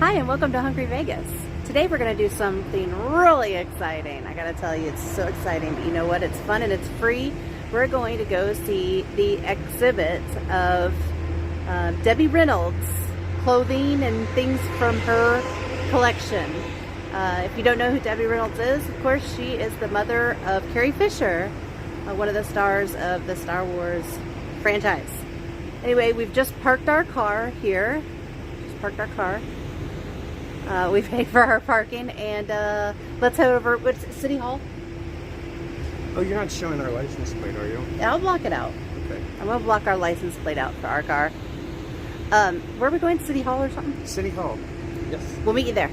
Hi and welcome to Hungry Vegas. Today we're going to do something really exciting. I gotta tell you, it's so exciting, but you know what? It's fun and it's free. We're going to go see the exhibit of Debbie Reynolds clothing and things from her collection. If you don't know who Debbie Reynolds is, of course she is the mother of Carrie Fisher, one of the stars of the Star Wars franchise. Anyway, we've just parked our car here. We paid for our parking, and let's head over. What's it, City Hall? Oh, you're not showing our license plate, are you? Yeah, I'll block it out. Okay. I'm gonna block our license plate out for our car. Where are we going? City Hall or something? City Hall. Yes. We'll meet you there.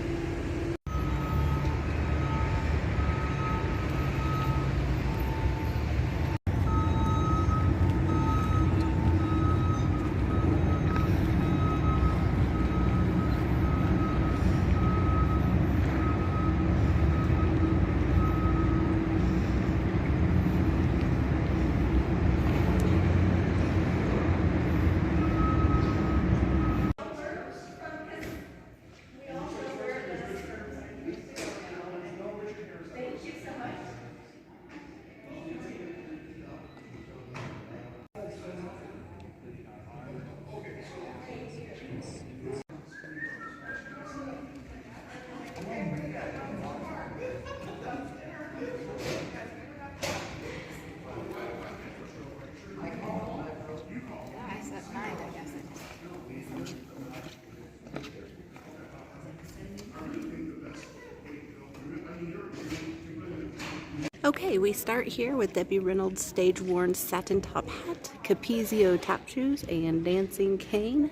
Okay, we start here with Debbie Reynolds' stage-worn satin top hat, Capezio tap shoes, and dancing cane.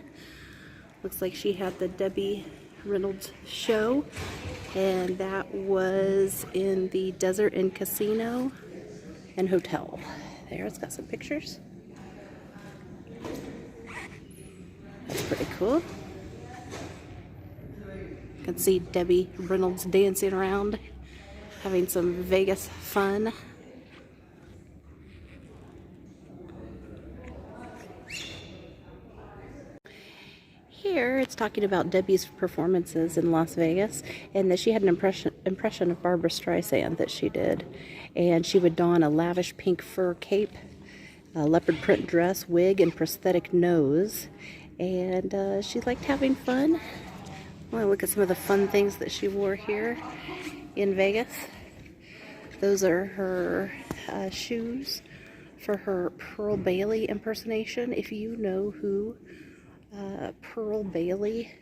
Looks like she had the Debbie Reynolds show, and that was in the Desert Inn Casino and Hotel. There, it's got some pictures. That's pretty cool. You can see Debbie Reynolds dancing around, having some Vegas fun. Here it's talking about Debbie's performances in Las Vegas, and that she had an impression of Barbra Streisand that she did. And she would don a lavish pink fur cape, a leopard print dress, wig, and prosthetic nose. And she liked having fun. I want to look at some of the fun things that she wore here in Vegas. Those are her shoes for her Pearl Bailey impersonation. If you know who Pearl Bailey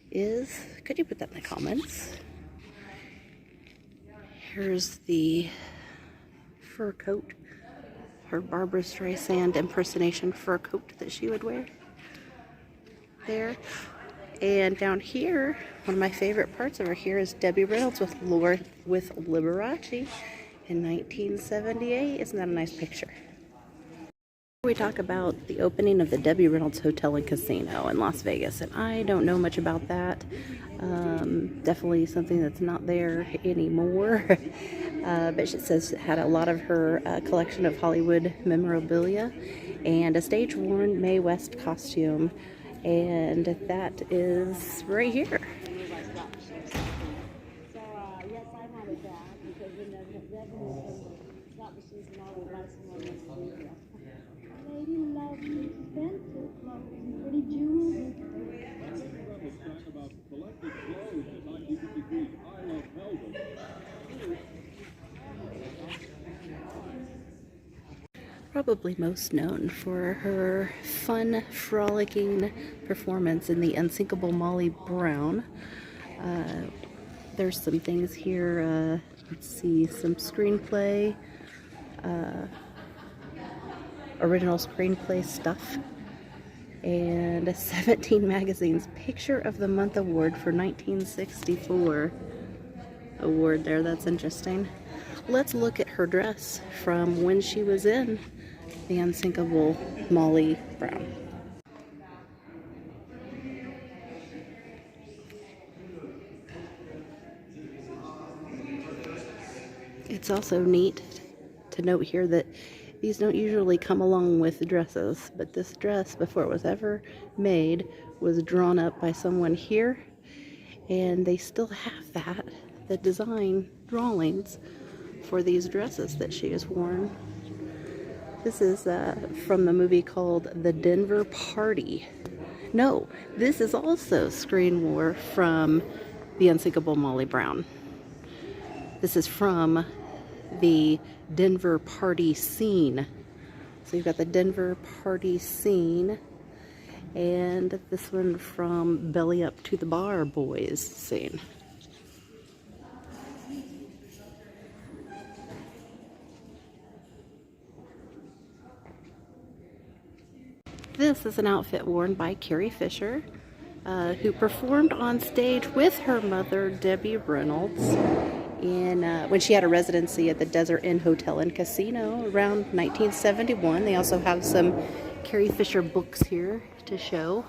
is, could you put that in the comments? Here's the fur coat, her Barbra Streisand impersonation fur coat that she would wear there. And down here, one of my favorite parts over here is Debbie Reynolds with Liberace in 1978. Isn't that a nice picture? We talk about the opening of the Debbie Reynolds Hotel and Casino in Las Vegas, and I don't know much about that. Definitely something that's not there anymore. But it says it had a lot of her collection of Hollywood memorabilia and a stage-worn Mae West costume. And that is right here. Probably most known for her fun, frolicking performance in The Unsinkable Molly Brown. There's some things here, let's see, some screenplay, original screenplay stuff, and a 17 Magazine's Picture of the Month Award for 1964 award there. That's interesting. Let's look at her dress from when she was in The Unsinkable Molly Brown. It's also neat to note here that these don't usually come along with dresses, but this dress, before it was ever made, was drawn up by someone here And they still have that, the design drawings for these dresses that she has worn. This is from the movie called The Denver Party. No, this is also screen war from The Unsinkable Molly Brown. This is from the Denver Party scene. So you've got the Denver Party scene, and this one from Belly Up to the Bar Boys scene. This is an outfit worn by Carrie Fisher, who performed on stage with her mother, Debbie Reynolds, when she had a residency at the Desert Inn Hotel and Casino around 1971. They also have some Carrie Fisher books here to show.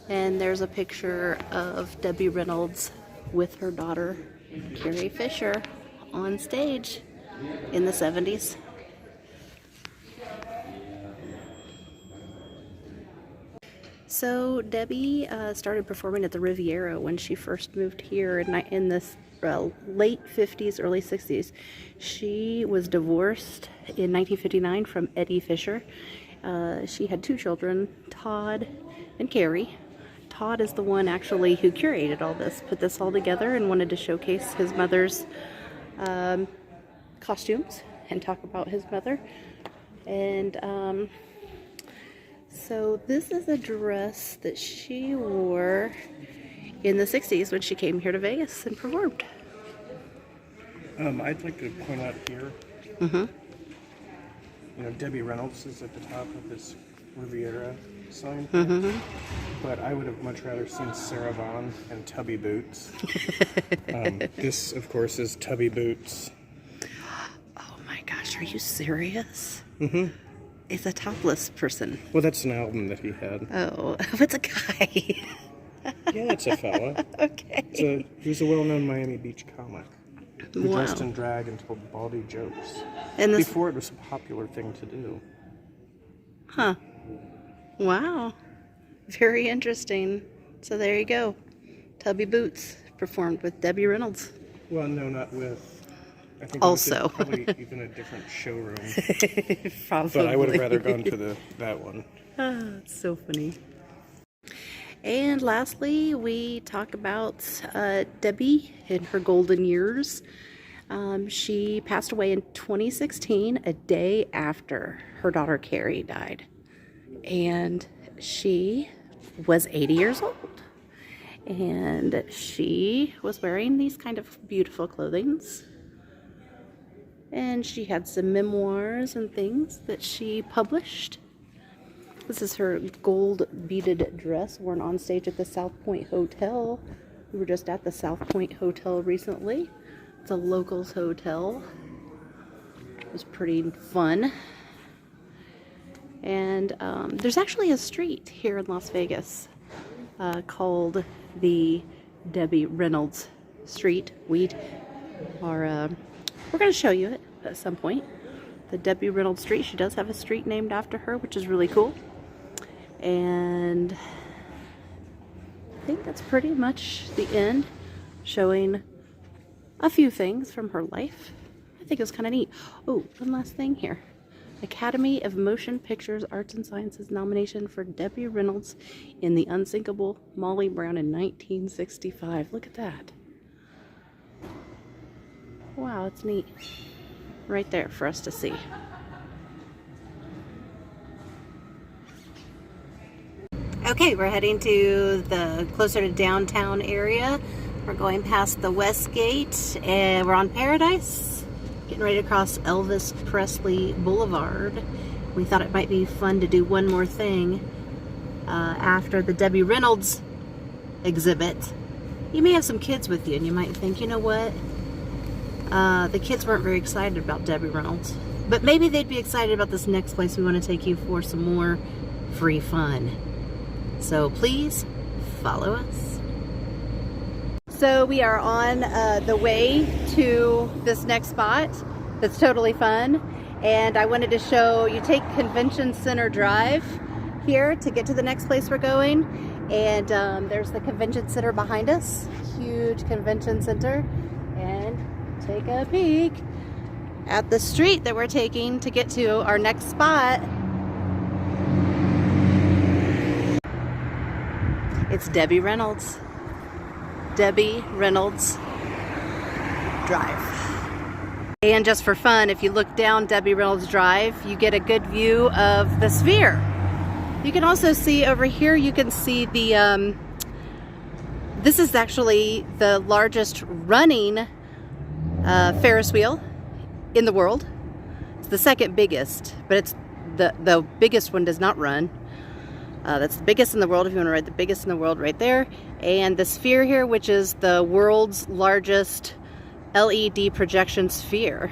And there's a picture of Debbie Reynolds with her daughter, Carrie Fisher, on stage in the 70s. So Debbie started performing at the Riviera when she first moved here in the late 50s, early 60s. She was divorced in 1959 from Eddie Fisher. She had 2 children, Todd and Carrie. Todd is the one actually who curated all this, put this all together, and wanted to showcase his mother's costumes and talk about his mother. And so this is a dress that she wore in the 60s when she came here to Vegas and performed. I'd like to point out here, you know, Debbie Reynolds is at the top of this Riviera sign, but I would have much rather seen Sarah Vaughan and Tubby Boots. This, of course, is Tubby Boots. Oh my gosh, are you serious? It's a topless person. Well, that's an album that he had. Oh, it's a guy. Yeah, it's a fella. Okay. He was a well-known Miami Beach comic who Wow. dressed in drag and told baldy jokes. And this, Before it was a popular thing to do. huh? Wow. Very interesting. So there you go. Tubby Boots performed with Debbie Reynolds. Well, no, not with. I think Also. it was probably even a different showroom. Probably. But I would have rather gone to that one. It's so funny. And lastly, we talk about Debbie in her golden years. She passed away in 2016, a day after her daughter Carrie died. And she was 80 years old. And she was wearing these kind of beautiful clothings. And she had some memoirs and things that she published. This is her gold beaded dress worn on stage at the South Point Hotel. We were just at the South Point Hotel recently. It's a locals hotel. It was pretty fun. And there's actually a street here in Las Vegas called the Debbie Reynolds Street. We're going to show you it at some point. The Debbie Reynolds Street. She does have a street named after her, which is really cool. And I think that's pretty much the end, showing a few things from her life. I think it was kind of neat. Oh, one last thing here. Academy of Motion Pictures Arts and Sciences nomination for Debbie Reynolds in The Unsinkable Molly Brown in 1965. Look at that. Wow, it's neat. Right there for us to see. Okay, we're heading to the closer to downtown area. We're going past the West Gate and we're on Paradise, getting ready to cross Elvis Presley Boulevard. We thought it might be fun to do one more thing after the Debbie Reynolds exhibit. You may have some kids with you and you might think, you know what? The kids weren't very excited about Debbie Reynolds, but maybe they'd be excited about this next place we want to take you for some more free fun. So please follow us. So we are on the way to this next spot that's totally fun, and I wanted to show you, take Convention Center Drive here to get to the next place we're going, And there's the convention center behind us. Huge convention center. And take a peek at the street that we're taking to get to our next spot. It's Debbie Reynolds. Debbie Reynolds Drive. And just for fun, if you look down Debbie Reynolds Drive, you get a good view of the Sphere. You can also see over here, you can see the, this is actually the largest running Ferris wheel in the world. It's the second biggest, but it's the biggest one does not run. That's the biggest in the world, if you want to ride the biggest in the world, right there. And the Sphere here, which is the world's largest LED projection sphere.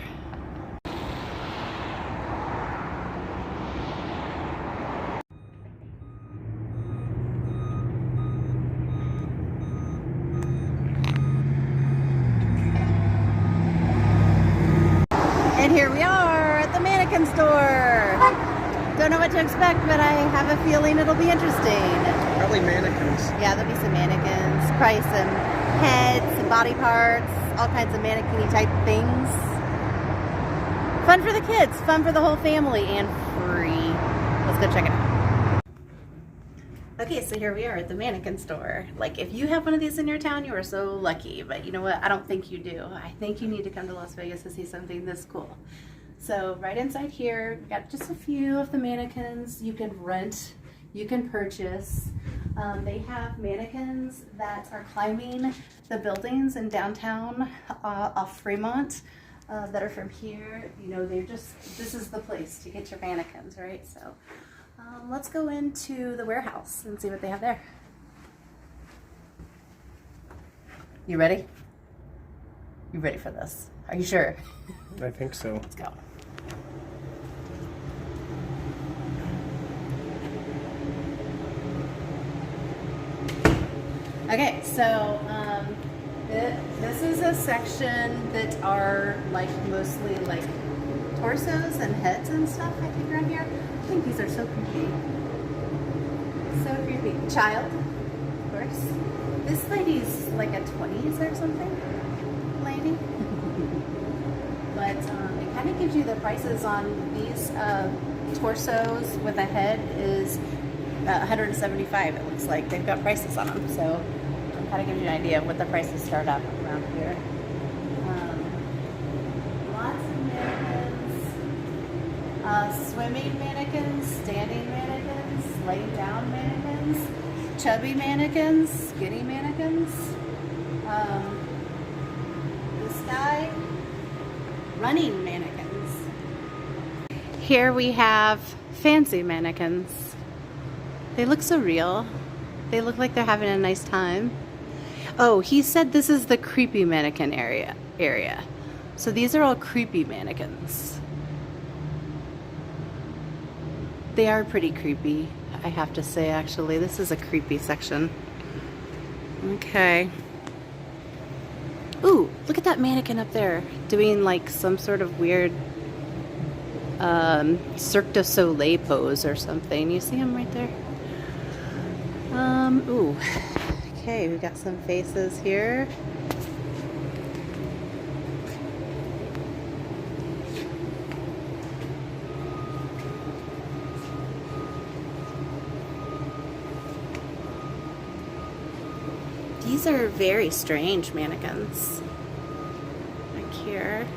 And here we are at the Mannequin Store. Don't know what to expect, but I have a feeling it'll be interesting. Probably mannequins. Yeah, there'll be some mannequins, probably some heads, some body parts, all kinds of mannequin-y type things. Fun for the kids, fun for the whole family, and free. Let's go check it out. Okay, so here we are at the Mannequin Store. Like, if you have one of these in your town, you are so lucky. But you know what? I don't think you do. I think you need to come to Las Vegas to see something this cool. So right inside here, we've got just a few of the mannequins you can rent, you can purchase. They have mannequins that are climbing the buildings in downtown off Fremont that are from here. You know, they're just, this is the place to get your mannequins, right? So let's go into the warehouse and see what they have there. You ready? You ready for this? Are you sure? I think so. Let's go. Okay, so this is a section that are like mostly like torsos and heads and stuff, I think, around here. I think these are so creepy. So creepy. Child, of course. This lady's like a 20s or something. Lady. But it kind of gives you the prices on these torsos with a head is $175. It looks like they've got prices on them, so it kind of gives you an idea of what the prices start up around here. Lots of mannequins, swimming mannequins, standing mannequins, laying down mannequins, chubby mannequins, skinny mannequins. This guy, running mannequins. Here we have fancy mannequins. They look so real. They look like they're having a nice time. Oh, he said this is the creepy mannequin area. So these are all creepy mannequins. They are pretty creepy, I have to say, actually. This is a creepy section. Okay. Ooh, look at that mannequin up there doing like some sort of weird Cirque du Soleil pose or something. You see him right there? Ooh. Okay, we've got some faces here. These are very strange mannequins. Like here.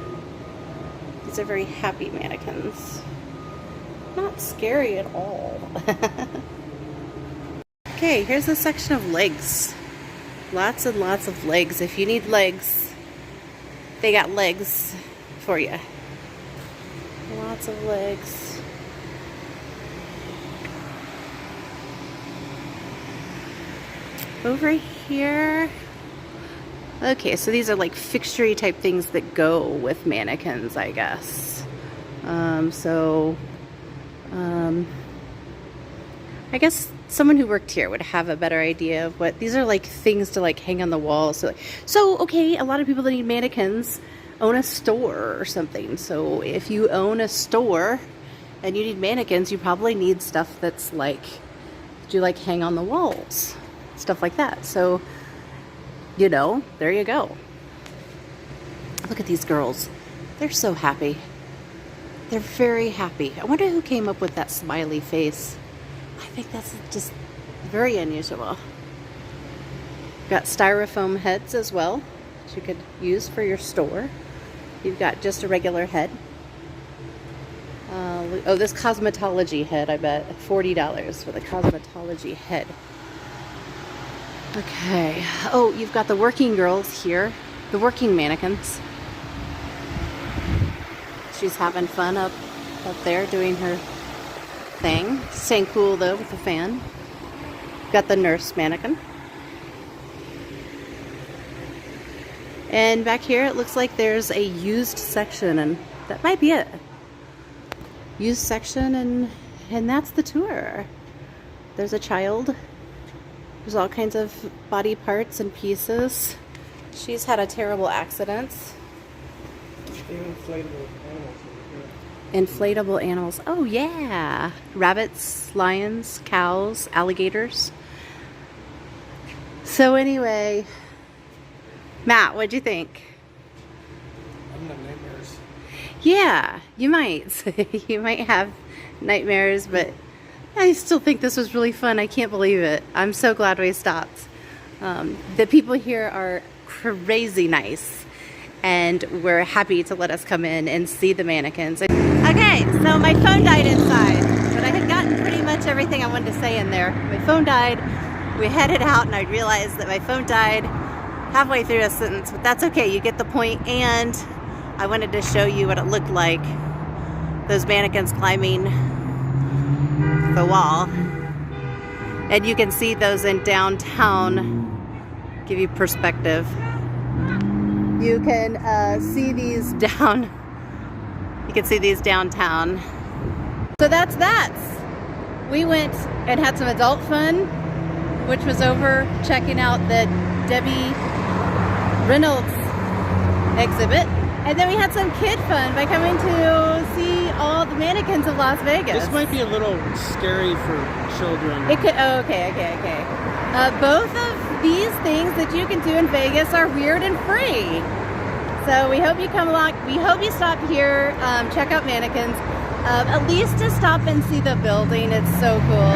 These are very happy mannequins. Not scary at all. Okay, here's a section of legs. Lots and lots of legs. If you need legs, they got legs for you. Lots of legs. Over here. Okay, so these are like fixture-y type things that go with mannequins, I guess. I guess someone who worked here would have a better idea of what these are, like things to like hang on the wall. So okay, a lot of people that need mannequins own a store or something. So if you own a store and you need mannequins, you probably need stuff that's like, that you like hang on the walls. stuff like that. So, you know, there you go. Look at these girls. They're so happy. They're very happy. I wonder who came up with that smiley face. I think that's just very unusual. Got styrofoam heads as well that you could use for your store. You've got just a regular head. Oh, this cosmetology head, I bet. $40 for the cosmetology head. Okay. Oh, you've got the working girls here. The working mannequins. She's having fun up there doing her thing. Staying cool though with the fan. Got the nurse mannequin. And back here it looks like there's a used section, and that might be it. Used section, and that's the tour. There's a child. There's all kinds of body parts and pieces. She's had a terrible accident. Inflatable animals over here. Inflatable animals. Oh yeah. Rabbits, lions, cows, alligators. So anyway, Matt, what'd you think? I'm the nightmares. Yeah, you might. You might have nightmares, but I still think this was really fun. I can't believe it. I'm so glad we stopped. The people here are crazy nice, and we're happy to let us come in and see the mannequins. Okay, so my phone died inside, but I had gotten pretty much everything I wanted to say in there. My phone died. We headed out, and I realized that my phone died halfway through a sentence, but that's okay. You get the point. And I wanted to show you what it looked like. Those mannequins climbing the wall. And you can see those in downtown. Give you perspective. You can see these down. You can see these downtown. So that's that. We went and had some adult fun, which was over checking out the Debbie Reynolds exhibit. And then we had some kid fun by coming to see all the mannequins of Las Vegas. This might be a little scary for children. It could. Oh, okay. Both of these things that you can do in Vegas are weird and free. So we hope you come along. We hope you stop here, check out Mannequins. At least to stop and see the building. It's so cool.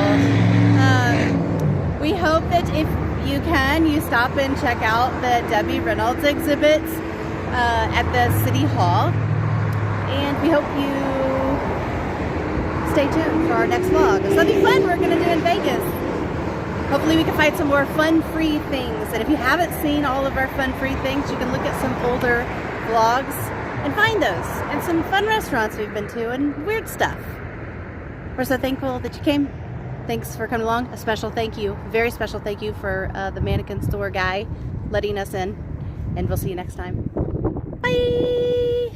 We hope that if you can, you stop and check out the Debbie Reynolds exhibits at the City Hall. And we hope you stay tuned for our next vlog. There's something fun we're going to do in Vegas. Hopefully we can find some more fun-free things. And if you haven't seen all of our fun-free things, you can look at some older vlogs and find those. And some fun restaurants we've been to and weird stuff. We're so thankful that you came. Thanks for coming along. A special thank you, very special thank you for the Mannequin Store guy letting us in. And we'll see you next time. Bye!